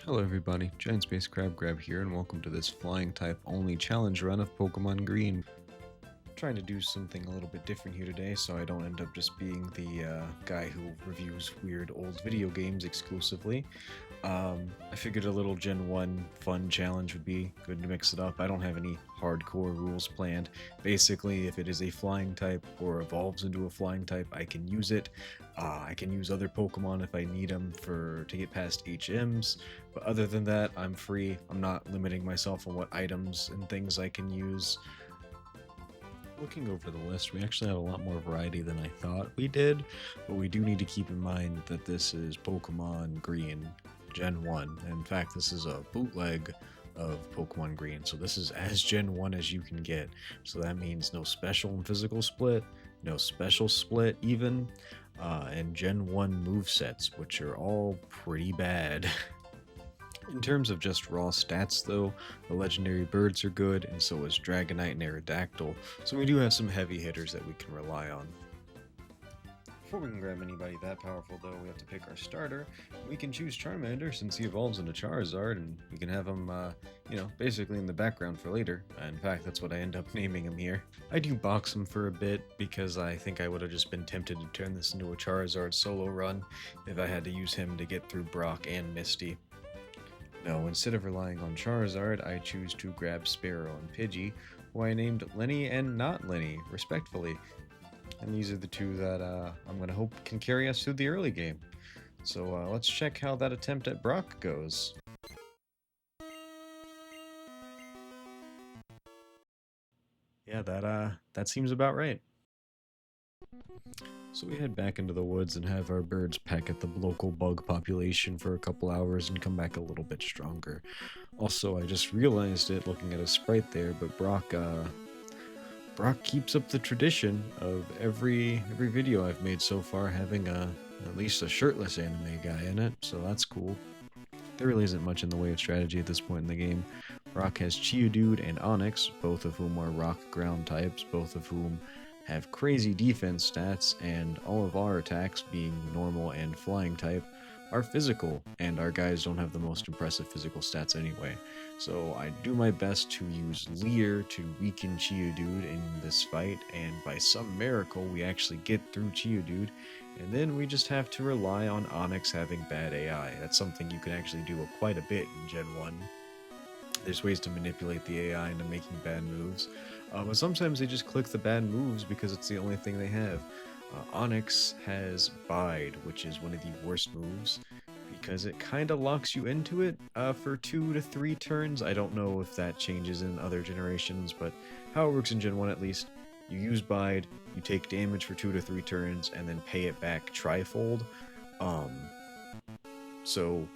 Hello everybody, Giant Space Crab Grab here, and welcome to this flying type only challenge run of Pokemon Green. Trying to do something a little bit different here today so I don't end up just being the guy who reviews weird old video games exclusively. I figured a little Gen 1 fun challenge would be good to mix it up. I don't have any hardcore rules planned. Basically, if it is a flying type or evolves into a flying type, I can use it. I can use other Pokemon if I need them to get past HMs, but other than that, I'm free. I'm not limiting myself on what items and things I can use. Looking over the list, we actually have a lot more variety than I thought we did, but we do need to keep in mind that this is Pokemon Green Gen 1. In fact, this is a bootleg of Pokemon Green, so this is as Gen 1 as you can get. So that means no special and physical split, no special split even, and Gen 1 movesets, which are all pretty bad. In terms of just raw stats though, the legendary birds are good, and so is Dragonite and Aerodactyl, so we do have some heavy hitters that we can rely on. Before we can grab anybody that powerful though, we have to pick our starter. We can choose Charmander since he evolves into Charizard, and we can have him, basically in the background for later. In fact, that's what I end up naming him here. I do box him for a bit because I think I would have just been tempted to turn this into a Charizard solo run if I had to use him to get through Brock and Misty. No, instead of relying on Charizard, I choose to grab Sparrow and Pidgey, who I named Lenny and Not Lenny, respectfully. And these are the two that I'm going to hope can carry us through the early game. So let's check how that attempt at Brock goes. Yeah, that seems about right. So we head back into the woods and have our birds peck at the local bug population for a couple hours and come back a little bit stronger. Also, I just realized it looking at a sprite there, but Brock keeps up the tradition of every video I've made so far having at least a shirtless anime guy in it, so that's cool. There really isn't much in the way of strategy at this point in the game. Brock has Geodude and Onix, both of whom are rock ground types, both of whom have crazy defense stats, and all of our attacks, being normal and flying type, are physical, and our guys don't have the most impressive physical stats anyway. So I do my best to use Leer to weaken Geodude in this fight, and by some miracle we actually get through Geodude, and then we just have to rely on Onix having bad AI. That's something you can actually do quite a bit in Gen 1. There's ways to manipulate the AI into making bad moves, but sometimes they just click the bad moves because it's the only thing they have. Onix has Bide, which is one of the worst moves, because it kind of locks you into it for 2 to 3 turns. I don't know if that changes in other generations, but how it works in Gen 1 at least, you use Bide, you take damage for 2 to 3 turns, and then pay it back trifold. So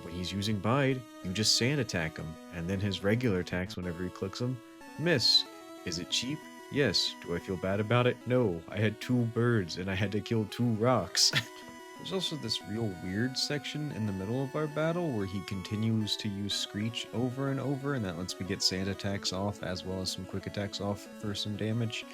when he's using Bide, you just sand attack him, and then his regular attacks whenever he clicks them, miss. Is it cheap? Yes. Do I feel bad about it? No. I had 2 birds, and I had to kill 2 rocks. There's also this real weird section in the middle of our battle where he continues to use Screech over and over, and that lets me get sand attacks off as well as some quick attacks off for some damage.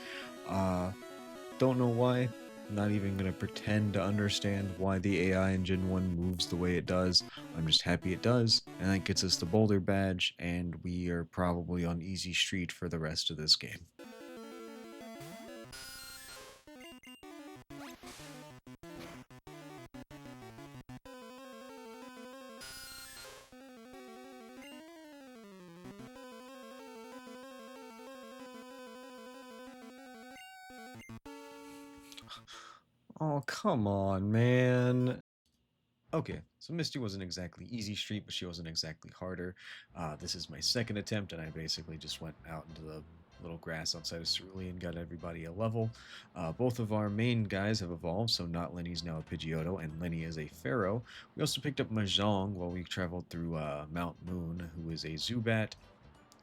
Don't know why. I'm not even going to pretend to understand why the AI in Gen 1 moves the way it does. I'm just happy it does, and that gets us the Boulder Badge, and we are probably on easy street for the rest of this game. Oh, come on, man. Okay, so Misty wasn't exactly easy street, but she wasn't exactly harder. This is my second attempt, and I basically just went out into the little grass outside of Cerulean and got everybody a level. Both of our main guys have evolved, so Not Lenny's now a Pidgeotto, and Lenny is a Pharaoh. We also picked up Mahjong while we traveled through Mount Moon, who is a Zubat,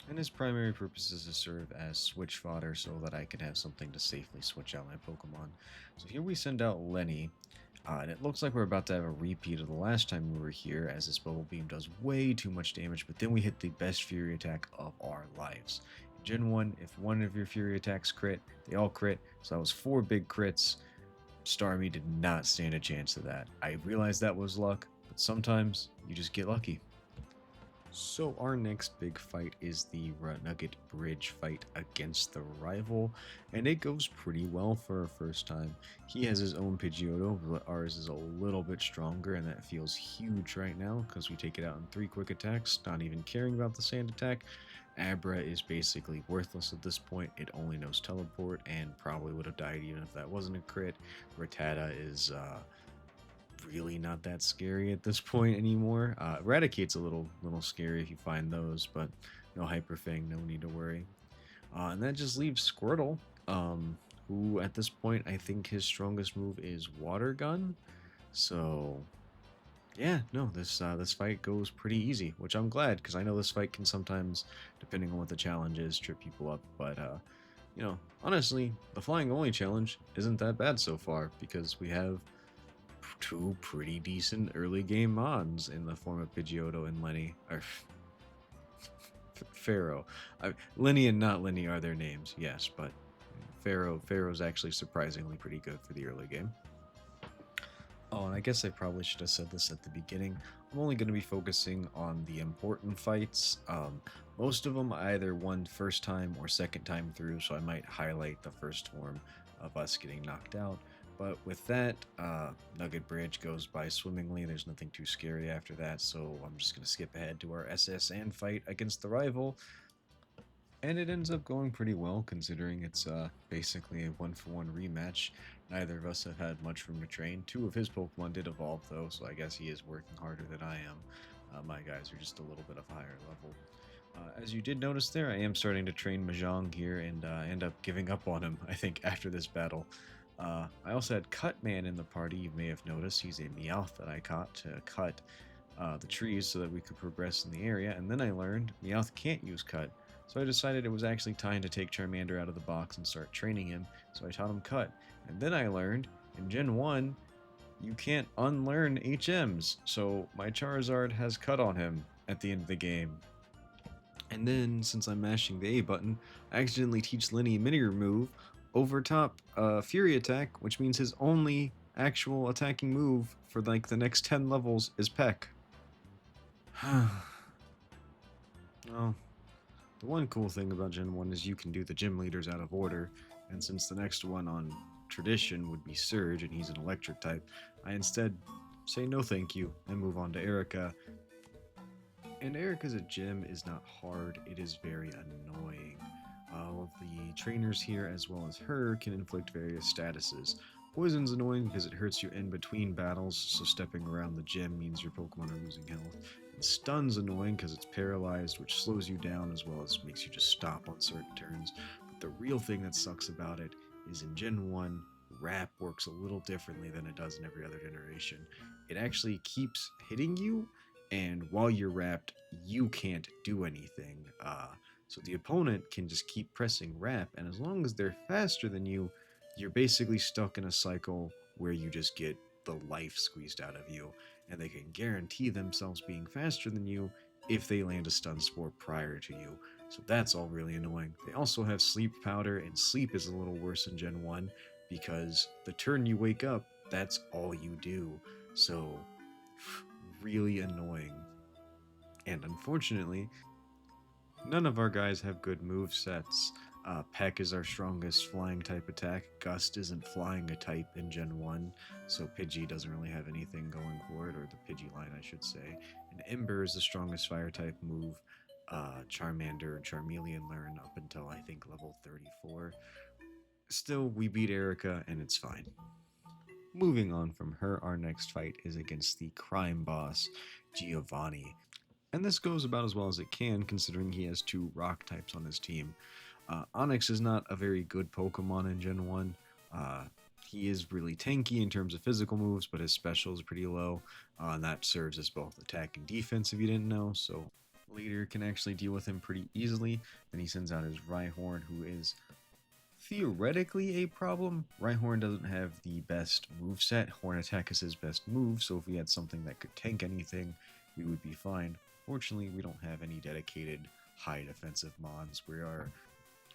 and his primary purpose is to serve as switch fodder so that I can have something to safely switch out my Pokemon. So here we send out Lenny, and it looks like we're about to have a repeat of the last time we were here, as this Bubble Beam does way too much damage, but then we hit the best Fury attack of our lives. In Gen 1, if one of your Fury attacks crit, they all crit, so that was 4 big crits. Starmie did not stand a chance of that. I realized that was luck, but sometimes you just get lucky. So our next big fight is the Nugget Bridge fight against the rival, and it goes pretty well for a first time. He has his own Pidgeotto, but ours is a little bit stronger, and that feels huge right now because we take it out in 3 quick attacks, not even caring about the sand attack. Abra is basically worthless at this point. It only knows teleport and probably would have died even if that wasn't a crit. Rattata is really not that scary at this point anymore. Eradicate's a little scary if you find those, but no Hyper Fang, no need to worry. And that just leaves Squirtle, who at this point I think his strongest move is Water Gun. So yeah, no, this fight goes pretty easy, which I'm glad because I know this fight can sometimes, depending on what the challenge is, trip people up. But you know, honestly, the flying only challenge isn't that bad so far because we have two pretty decent early game mons in the form of Pidgeotto and Lenny, or Pharaoh. Lenny and not Lenny are their names, yes, but Pharaoh's actually surprisingly pretty good for the early game. Oh, and I guess I probably should have said this at the beginning. I'm only going to be focusing on the important fights. Most of them I either won first time or second time through, so I might highlight the first form of us getting knocked out. But with that, Nugget Bridge goes by swimmingly. There's nothing too scary after that, so I'm just going to skip ahead to our SS and fight against the rival. And it ends up going pretty well, considering it's basically a one-for-one rematch. Neither of us have had much room to train. 2 of his Pokemon did evolve, though, so I guess he is working harder than I am. My guys are just a little bit of a higher level. As you did notice there, I am starting to train Mahjong here and end up giving up on him, I think, after this battle. I also had Cutman in the party, you may have noticed. He's a Meowth that I caught to cut the trees so that we could progress in the area, and then I learned Meowth can't use Cut. So I decided it was actually time to take Charmander out of the box and start training him, so I taught him Cut. And then I learned, in Gen 1, you can't unlearn HMs, so my Charizard has Cut on him at the end of the game. And then, since I'm mashing the A button, I accidentally teach Lenny a mini-remove over top Fury Attack, which means his only actual attacking move for like the next 10 levels is Peck. Well, the one cool thing about Gen 1 is you can do the gym leaders out of order, and since the next one on Tradition would be Surge and he's an electric type, I instead say no thank you and move on to Erica. And Erica's gym is not hard, it is very annoying. All of the trainers here, as well as her, can inflict various statuses. Poison's annoying because it hurts you in between battles, so stepping around the gym means your Pokemon are losing health. And Stun's annoying because it's paralyzed, which slows you down as well as makes you just stop on certain turns. But the real thing that sucks about it is in Gen 1, Wrap works a little differently than it does in every other generation. It actually keeps hitting you, and while you're wrapped, you can't do anything. So the opponent can just keep pressing Wrap, and as long as they're faster than you, you're basically stuck in a cycle where you just get the life squeezed out of you, and they can guarantee themselves being faster than you if they land a stun spore prior to you. So that's all really annoying. They also have Sleep Powder, and Sleep is a little worse in Gen 1 because the turn you wake up, that's all you do. So really annoying. And unfortunately, none of our guys have good move sets. Peck is our strongest flying type attack. Gust isn't flying a type in Gen 1, so Pidgey doesn't really have anything going for it, or the Pidgey line, I should say. And Ember is the strongest fire type move. Charmander and Charmeleon learn up until I think level 34. Still, we beat Erica, and it's fine. Moving on from her, our next fight is against the crime boss, Giovanni. And this goes about as well as it can, considering he has 2 rock types on his team. Onyx is not a very good Pokemon in Gen 1. He is really tanky in terms of physical moves, but his special is pretty low, and that serves as both attack and defense if you didn't know, so Leader can actually deal with him pretty easily. Then he sends out his Rhyhorn, who is theoretically a problem. Rhyhorn doesn't have the best moveset. Horn Attack is his best move, so if we had something that could tank anything, we would be fine. Fortunately, we don't have any dedicated high defensive mons. We are,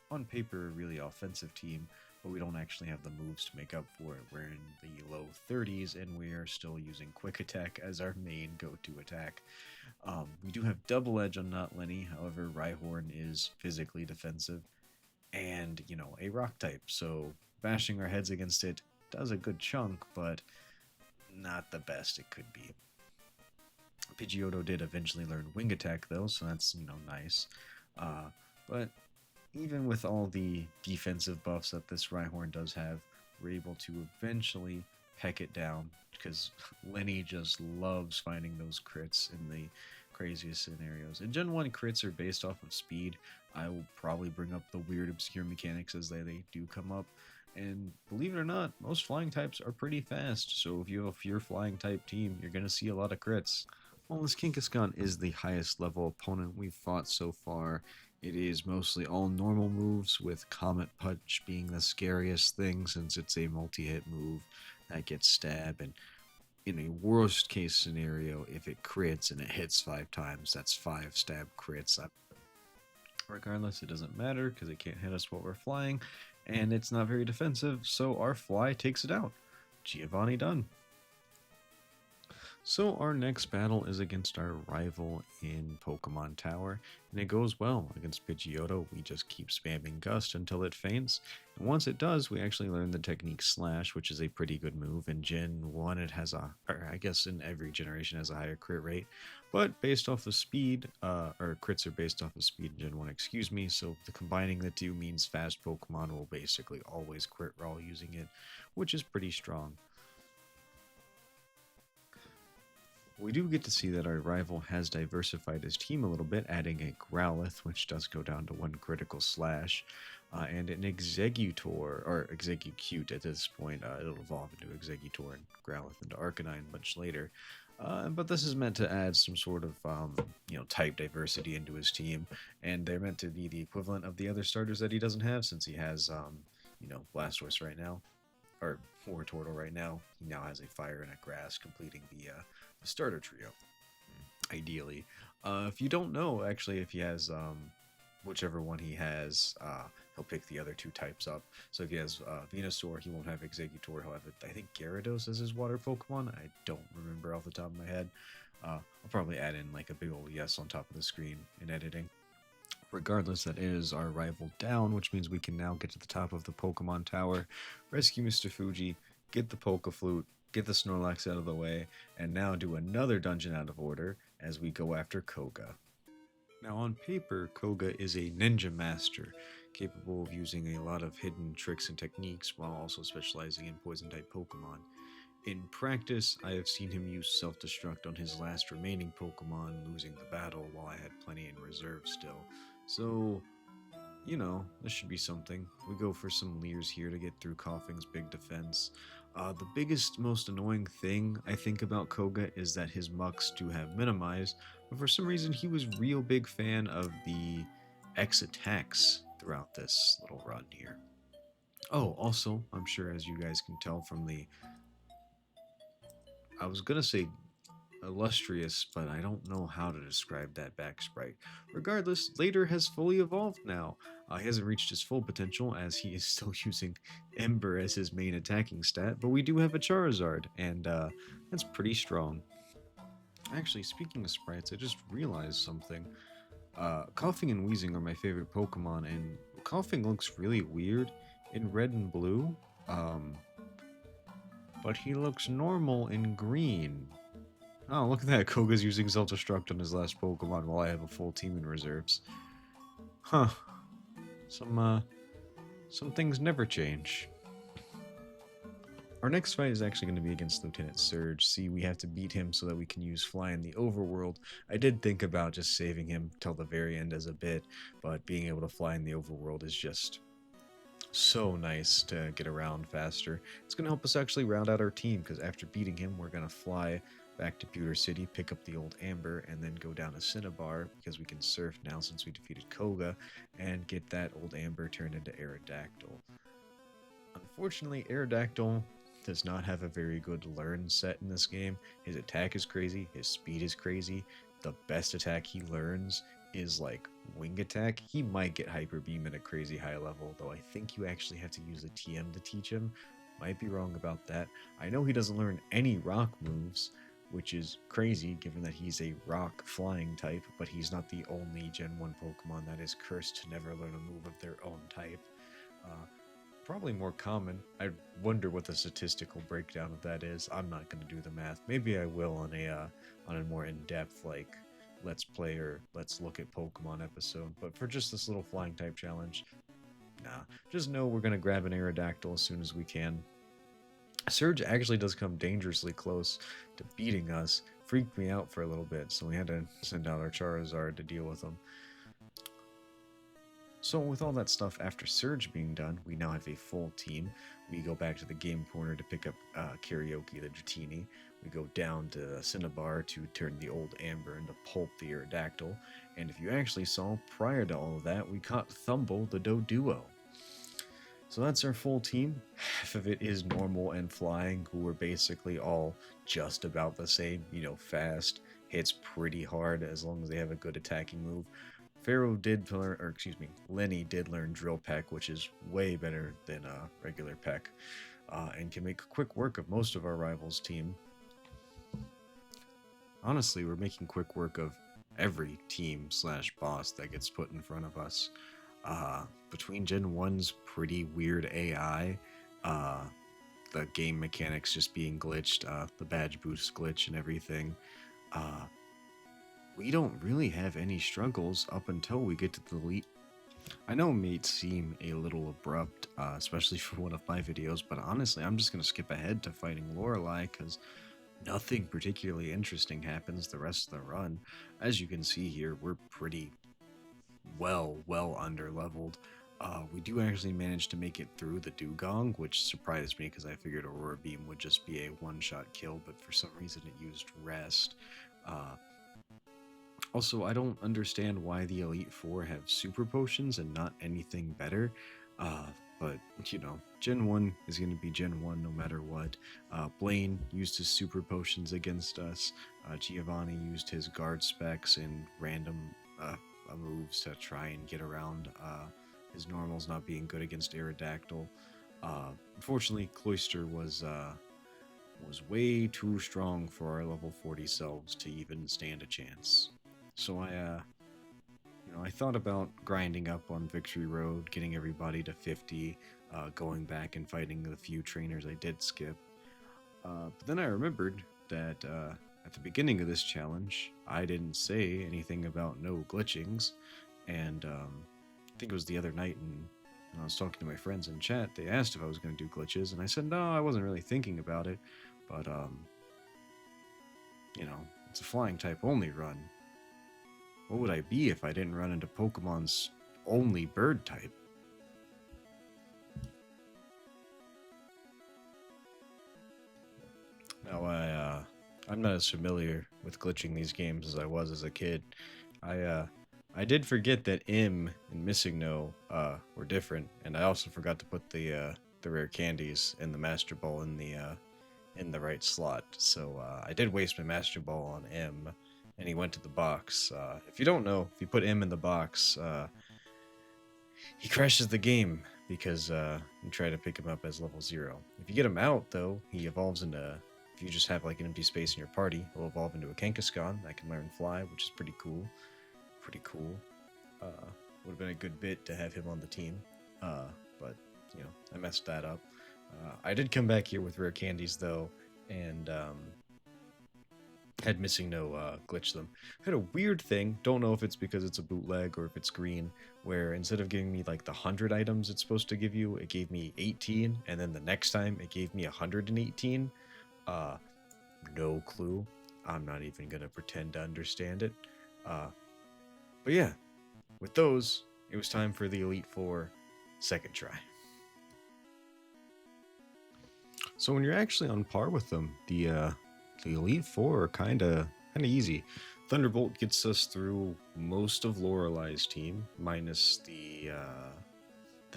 on paper, a really offensive team, but we don't actually have the moves to make up for it. We're in the low 30s, and we are still using Quick Attack as our main go-to attack. We do have Double Edge on Not Lenny, however, Rhyhorn is physically defensive, and, a rock type, so bashing our heads against it does a good chunk, but not the best it could be. Pidgeotto did eventually learn Wing Attack, though, so that's, nice. But even with all the defensive buffs that this Rhyhorn does have, we're able to eventually peck it down, because Lenny just loves finding those crits in the craziest scenarios. In Gen 1, crits are based off of speed. I will probably bring up the weird obscure mechanics as they do come up. And believe it or not, most flying types are pretty fast, so if you have a pure flying type team, you're going to see a lot of crits. While this Kinkaskan is the highest level opponent we've fought so far, it is mostly all normal moves, with Comet Punch being the scariest thing since it's a multi-hit move that gets stab, and in a worst case scenario, if it crits and it hits 5 times, that's 5 stab crits. Regardless, it doesn't matter because it can't hit us while we're flying, and it's not very defensive, so our fly takes it out. Giovanni done. So our next battle is against our rival in Pokemon Tower, and it goes well. Against Pidgeotto, we just keep spamming Gust until it faints, and once it does, we actually learn the technique Slash, which is a pretty good move. In Gen 1, it has or I guess in every generation has a higher crit rate, but based off of speed, or crits are based off of speed in Gen 1, excuse me, so combining the two means fast Pokemon will basically always crit while using it, which is pretty strong. We do get to see that our rival has diversified his team a little bit, adding a Growlithe, which does go down to 1 critical slash, and an Exeggutor, or Exeggcute at this point. It'll evolve into Exeggutor and Growlithe into Arcanine much later. But this is meant to add some sort of, type diversity into his team, and they're meant to be the equivalent of the other starters that he doesn't have, since he has, Blastoise right now, or Wartortle right now. He now has a Fire and a Grass, completing the starter trio, ideally. If you don't know, actually, if he has whichever one he has, he'll pick the other 2 types up. So if he has Venusaur, he won't have Exeggutor. He'll have, I think, Gyarados as his water Pokemon. I don't remember off the top of my head. I'll probably add in like a big old yes on top of the screen in editing. Regardless, that is our rival down, which means we can now get to the top of the Pokemon Tower, rescue Mr. Fuji, get the Poke Flute, get the Snorlax out of the way, and now do another dungeon out of order as we go after Koga. Now on paper, Koga is a ninja master, capable of using a lot of hidden tricks and techniques while also specializing in poison-type Pokemon. In practice, I have seen him use self-destruct on his last remaining Pokemon, losing the battle while I had plenty in reserve still. So, this should be something. We go for some Leers here to get through Coughing's big defense. The biggest, most annoying thing I think about Koga is that his mucks do have minimize, but for some reason he was real big fan of the X attacks throughout this little run here. Oh, also, I'm sure as you guys can tell from I was gonna say illustrious, but I don't know how to describe that back sprite. Regardless, Later has fully evolved now. He hasn't reached his full potential as he is still using Ember as his main attacking stat, but we do have a Charizard, and that's pretty strong. Actually, speaking of sprites, I just realized something. Coughing and Wheezing are my favorite Pokemon, and Coughing looks really weird in red and blue, but he looks normal in green. Oh, look at that. Koga's using Self-Destruct on his last Pokemon while I have a full team in reserves. Huh. Some things never change. Our next fight is actually going to be against Lieutenant Surge. See, we have to beat him so that we can use Fly in the Overworld. I did think about just saving him till the very end as a bit, but being able to fly in the Overworld is just so nice to get around faster. It's going to help us actually round out our team, because after beating him, we're going to fly back to Pewter City, pick up the old Amber, and then go down to Cinnabar, because we can surf now since we defeated Koga, and get that old Amber turned into Aerodactyl. Unfortunately, Aerodactyl does not have a very good learn set in this game. His attack is crazy, his speed is crazy. The best attack he learns is like wing attack. He might get hyper beam at a crazy high level, though I think you actually have to use a TM to teach him. Might be wrong about that. I know he doesn't learn any rock moves, which is crazy given that he's a rock flying type, but he's not the only Gen 1 Pokemon that is cursed to never learn a move of their own type. Uh, Probably more common. I wonder what the statistical breakdown of that is. I'm not going to do the math. Maybe I will on a more in-depth like let's play or let's look at Pokemon episode. But for just this little flying type challenge, nah. Just know we're going to grab an Aerodactyl as soon as we can. Surge actually does come dangerously close to beating us. Freaked me out for a little bit, so we had to send out our Charizard to deal with him. So with all that stuff after Surge being done, we now have a full team. We go back to the game corner to pick up Karaoke the Dratini. We go down to Cinnabar to turn the old Amber into Pulp the Aerodactyl. And if you actually saw, prior to all of that, we caught Thumble the Doduo. So that's our full team. Half of it is normal and flying, who are basically all just about the same. You know, fast, hits pretty hard as long as they have a good attacking move. Pharaoh did learn, or excuse me, Lenny did learn Drill Peck, which is way better than regular Peck, and can make quick work of most of our rivals' team. Honestly, we're making quick work of every team slash boss that gets put in front of us. Between Gen 1's pretty weird AI, the game mechanics just being glitched, the badge boost glitch and everything, we don't really have any struggles up until we get to the elite. I know it may seem a little abrupt, especially for one of my videos, but honestly, I'm just going to skip ahead to fighting Lorelei because nothing particularly interesting happens the rest of the run. As you can see here, we're pretty well under leveled. We do actually manage to make it through the Dugong, which surprised me because I figured Aurora Beam would just be a one-shot kill, but for some reason it used Rest. Also, I don't understand why the Elite Four have super potions and not anything better. But, you know, Gen 1 is going to be Gen 1 no matter what. Blaine used his super potions against us. Giovanni used his guard specs and random moves to try and get around his normals not being good against Aerodactyl. Unfortunately, Cloyster was way too strong for our level 40 selves to even stand a chance. So I thought about grinding up on Victory Road, getting everybody to 50, going back and fighting the few trainers I did skip. But then I remembered that at the beginning of this challenge, I didn't say anything about no glitchings, and I think it was the other night, and when I was talking to my friends in chat, they asked if I was going to do glitches, and I said no, I wasn't really thinking about it, but it's a flying type only run. What would I be if I didn't run into Pokemon's only bird type? Now, I'm not as familiar with glitching these games as I was as a kid. I did forget that M and Missing No were different, and I also forgot to put the rare candies and the Master Ball in the right slot. So I did waste my Master Ball on M, and he went to the box. If you don't know, if you put M in the box, he crashes the game because you try to pick him up as level 0. If you get him out, though, he evolves into, if you just have like an empty space in your party, he'll evolve into a Kangaskhan that can learn Fly, which is pretty cool. Would have been a good bit to have him on the team, but I messed that up. I did come back here with rare candies though, and had Missing No glitch them. I had a weird thing, don't know if it's because it's a bootleg or if it's green, where instead of giving me like the 100 items it's supposed to give you, it gave me 18, and then the next time it gave me 118. No clue. I'm not even gonna pretend to understand it. But yeah, with those, it was time for the Elite Four second try. So when you're actually on par with them, the Elite Four are kind of easy. Thunderbolt gets us through most of Lorelei's team, minus the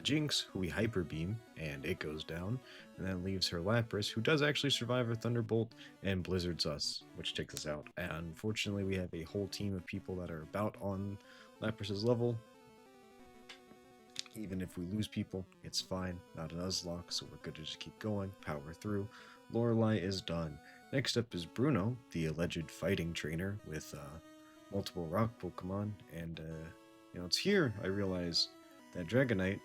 the Jinx, who we Hyper Beam, and it goes down, and that leaves her Lapras, who does actually survive her Thunderbolt, and Blizzards us, which takes us out. And unfortunately, we have a whole team of people that are about on Lapras's level. Even if we lose people, it's fine, not a Nuzlocke, so we're good to just keep going, power through. Lorelei is done. Next up is Bruno, the alleged fighting trainer with multiple rock Pokemon, and it's here I realize that Dragonite,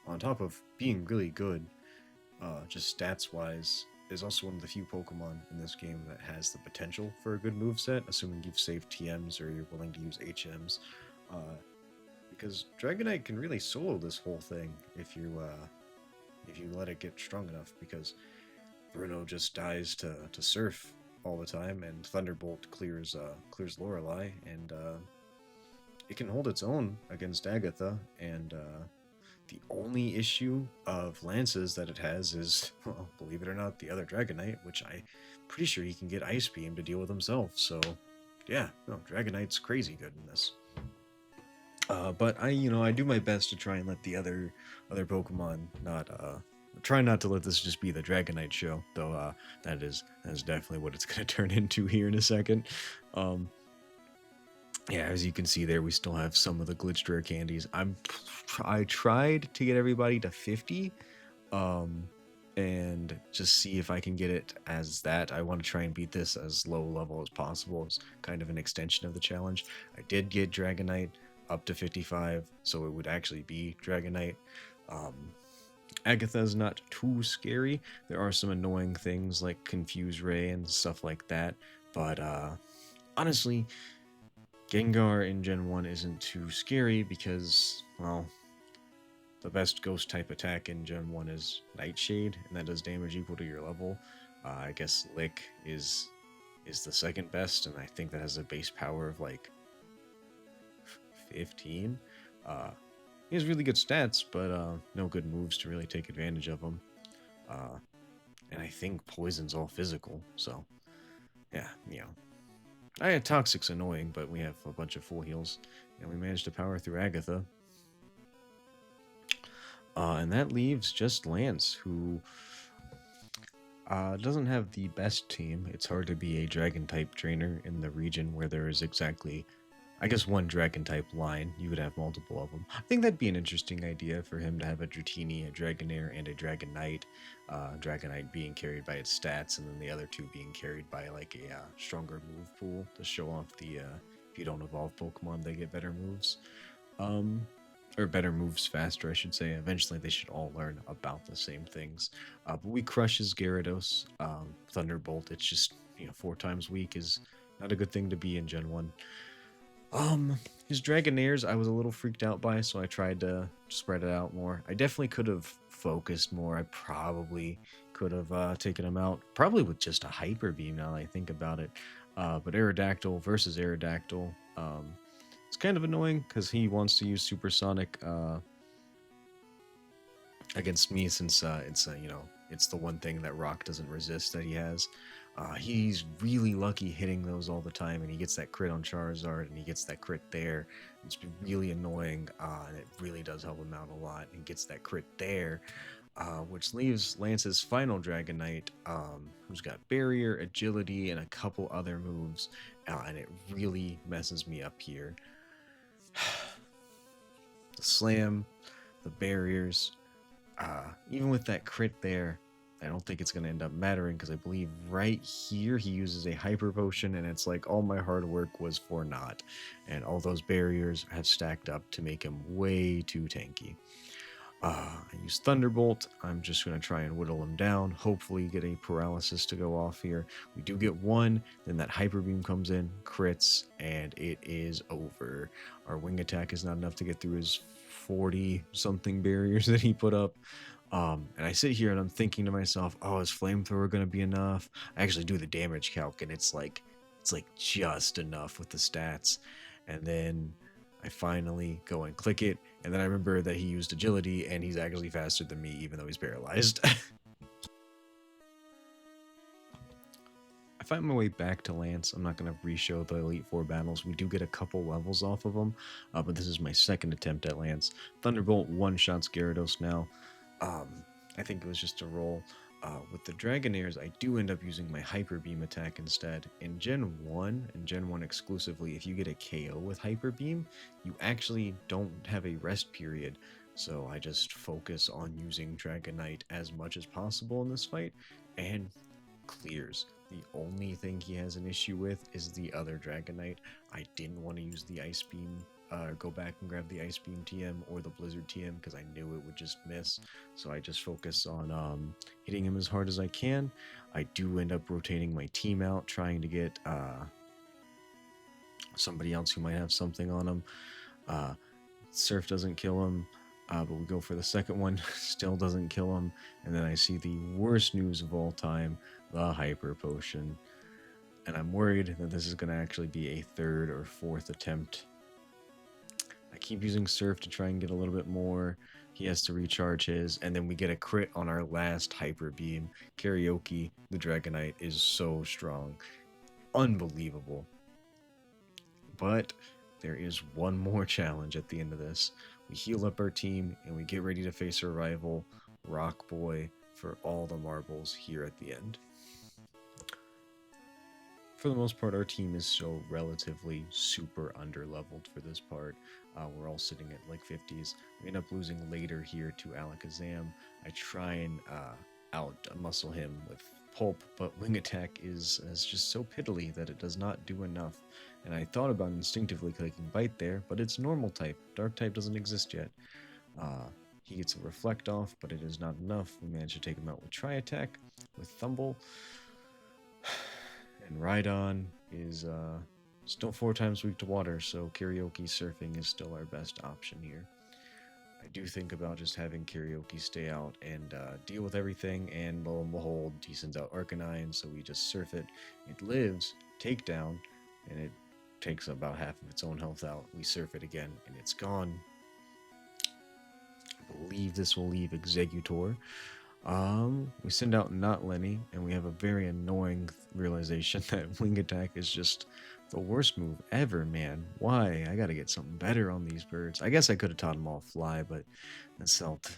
on top of being really good, just stats-wise, is also one of the few Pokemon in this game that has the potential for a good moveset, assuming you've saved TMs or you're willing to use HMs. Because Dragonite can really solo this whole thing if you let it get strong enough, because Bruno just dies to Surf all the time, and Thunderbolt clears Lorelei, and it can hold its own against Agatha, and the only issue of Lances that it has is, well, believe it or not, the other Dragonite, which I'm pretty sure he can get Ice Beam to deal with himself, so yeah, no, Dragonite's crazy good in this. But I do my best to try and let the other Pokemon not try not to let this just be the Dragonite show, though that is definitely what it's gonna turn into here in a second. Yeah, as you can see there, we still have some of the glitched rare candies. I tried to get everybody to 50, and just see if I can get it as that. I want to try and beat this as low level as possible. It's kind of an extension of the challenge. I did get Dragonite up to 55, so it would actually be Dragonite. Agatha's not too scary. There are some annoying things like Confuse Ray and stuff like that, but honestly, Gengar in Gen 1 isn't too scary because, well, the best ghost type attack in Gen 1 is Nightshade, and that does damage equal to your level. I guess Lick is the second best, and I think that has a base power of like 15. He has really good stats, but no good moves to really take advantage of them. And I think Poison's all physical, so yeah, Toxic's annoying, but we have a bunch of full heals, and we managed to power through Agatha. And that leaves just Lance, who doesn't have the best team. It's hard to be a Dragon-type trainer in the region where there is exactly, I guess, one Dragon-type line. You would have multiple of them. I think that'd be an interesting idea for him to have a Dratini, a Dragonair, and a Dragonite. Dragonite being carried by its stats, and then the other two being carried by like a stronger move pool to show off the if you don't evolve Pokemon, they get better moves. Or better moves faster, I should say. Eventually, they should all learn about the same things. But we crush his Gyarados. Thunderbolt, it's just, 4 times weak is not a good thing to be in Gen 1. His Dragonairs, I was a little freaked out by, so I tried to spread it out more. I definitely could have focused more. I probably could have taken him out, probably with just a Hyper Beam now that I think about it. But Aerodactyl versus Aerodactyl, it's kind of annoying because he wants to use Supersonic against me, since it's the one thing that Rock doesn't resist that he has. He's really lucky hitting those all the time, and he gets that crit on Charizard, and he gets that crit there. It's really annoying, and it really does help him out a lot. He gets that crit there, which leaves Lance's final Dragonite, who's got Barrier, Agility, and a couple other moves, and it really messes me up here. The Slam, the Barriers, even with that crit there, I don't think it's going to end up mattering, because I believe right here he uses a Hyper Potion, and it's like all my hard work was for naught. And all those barriers have stacked up to make him way too tanky. I use Thunderbolt. I'm just going to try and whittle him down, hopefully get a paralysis to go off here. We do get one, then that Hyper Beam comes in, crits, and it is over. Our Wing Attack is not enough to get through his 40-something barriers that he put up. And I sit here and I'm thinking to myself, oh, is Flamethrower going to be enough? I actually do the damage calc, and it's like just enough with the stats. And then I finally go and click it, and then I remember that he used Agility, and he's actually faster than me, even though he's paralyzed. I find my way back to Lance. I'm not going to re-show the Elite Four battles. We do get a couple levels off of them, but this is my second attempt at Lance. Thunderbolt one-shots Gyarados now. I think it was just a roll. With the Dragonairs, I do end up using my Hyper Beam attack instead. In Gen 1, and Gen 1 exclusively, if you get a KO with Hyper Beam, you actually don't have a rest period. So I just focus on using Dragonite as much as possible in this fight, and clears. The only thing he has an issue with is the other Dragonite. I didn't want to use the Ice Beam, go back and grab the Ice Beam TM or the Blizzard TM because I knew it would just miss. So I just focus on hitting him as hard as I can. I do end up rotating my team out, trying to get somebody else who might have something on him. Surf doesn't kill him. But we go for the second one, still doesn't kill him, and then I see the worst news of all time, the Hyper Potion, and I'm worried that this is going to actually be a third or fourth attempt. I keep using Surf to try and get a little bit more. He has to recharge his, and then we get a crit on our last Hyper Beam. Karaoke, the Dragonite, is so strong. Unbelievable. But there is one more challenge at the end of this. We heal up our team, and we get ready to face our rival, Rock Boy, for all the marbles here at the end. For the most part, our team is so relatively super under-leveled for this part. We're all sitting at like 50s. We end up losing later here to Alakazam. I try and out-muscle him with Pulp, but Wing Attack is just so piddly that it does not do enough. And I thought about instinctively clicking Bite there, but it's normal type. Dark type doesn't exist yet. He gets a Reflect off, but it is not enough. We manage to take him out with Tri Attack, with Thumble. And Rhydon is still 4 times weak to water, so Karaoke Surfing is still our best option here. I do think about just having Karaoke stay out and deal with everything, and lo and behold, he sends out Arcanine, so we just surf it. It lives, takedown, and it takes about half of its own health out. We surf it again, and it's gone. I believe this will leave Exeggutor. We send out Not Lenny, and we have a very annoying realization that Wing Attack is just the worst move ever, man. Why? I gotta get something better on these birds. I guess I could have taught them all Fly, but that felt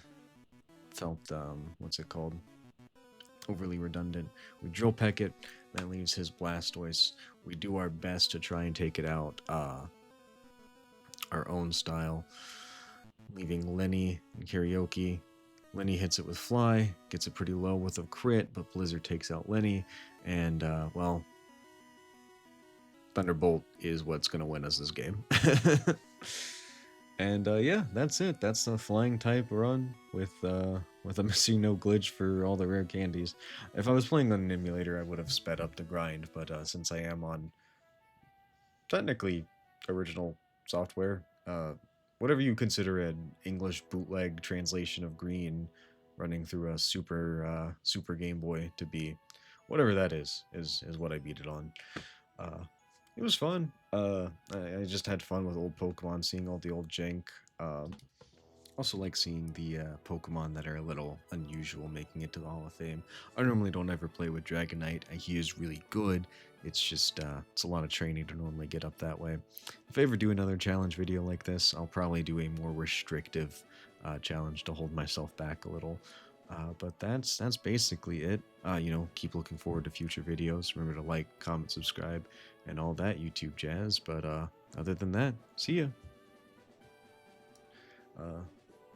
what's it called? Overly redundant. We Drill Peck it, that leaves his Blastoise. We do our best to try and take it out our own style, leaving Lenny and Karaoke. Lenny hits it with Fly, gets it pretty low with a crit, but Blizzard takes out Lenny, and, well, Thunderbolt is what's going to win us this game. And, yeah, that's it. That's the flying type run with a missing no glitch for all the rare candies. If I was playing on an emulator, I would have sped up the grind, but since I am on technically original software, whatever you consider an English bootleg translation of Green running through a super Game Boy to be, whatever that is what I beat it on. It was fun. I just had fun with old Pokemon, seeing all the old jank. Also like seeing the Pokemon that are a little unusual making it to the Hall of Fame. I normally don't ever play with Dragonite. He is really good. It's just, it's a lot of training to normally get up that way. If I ever do another challenge video like this, I'll probably do a more restrictive challenge to hold myself back a little. But that's basically it. You know, keep looking forward to future videos. Remember to like, comment, subscribe, and all that YouTube jazz. But other than that, see ya.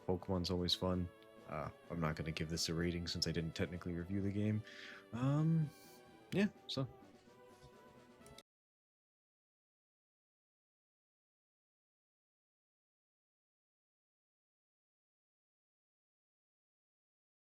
Pokemon's always fun. I'm not going to give this a rating since I didn't technically review the game. Yeah, so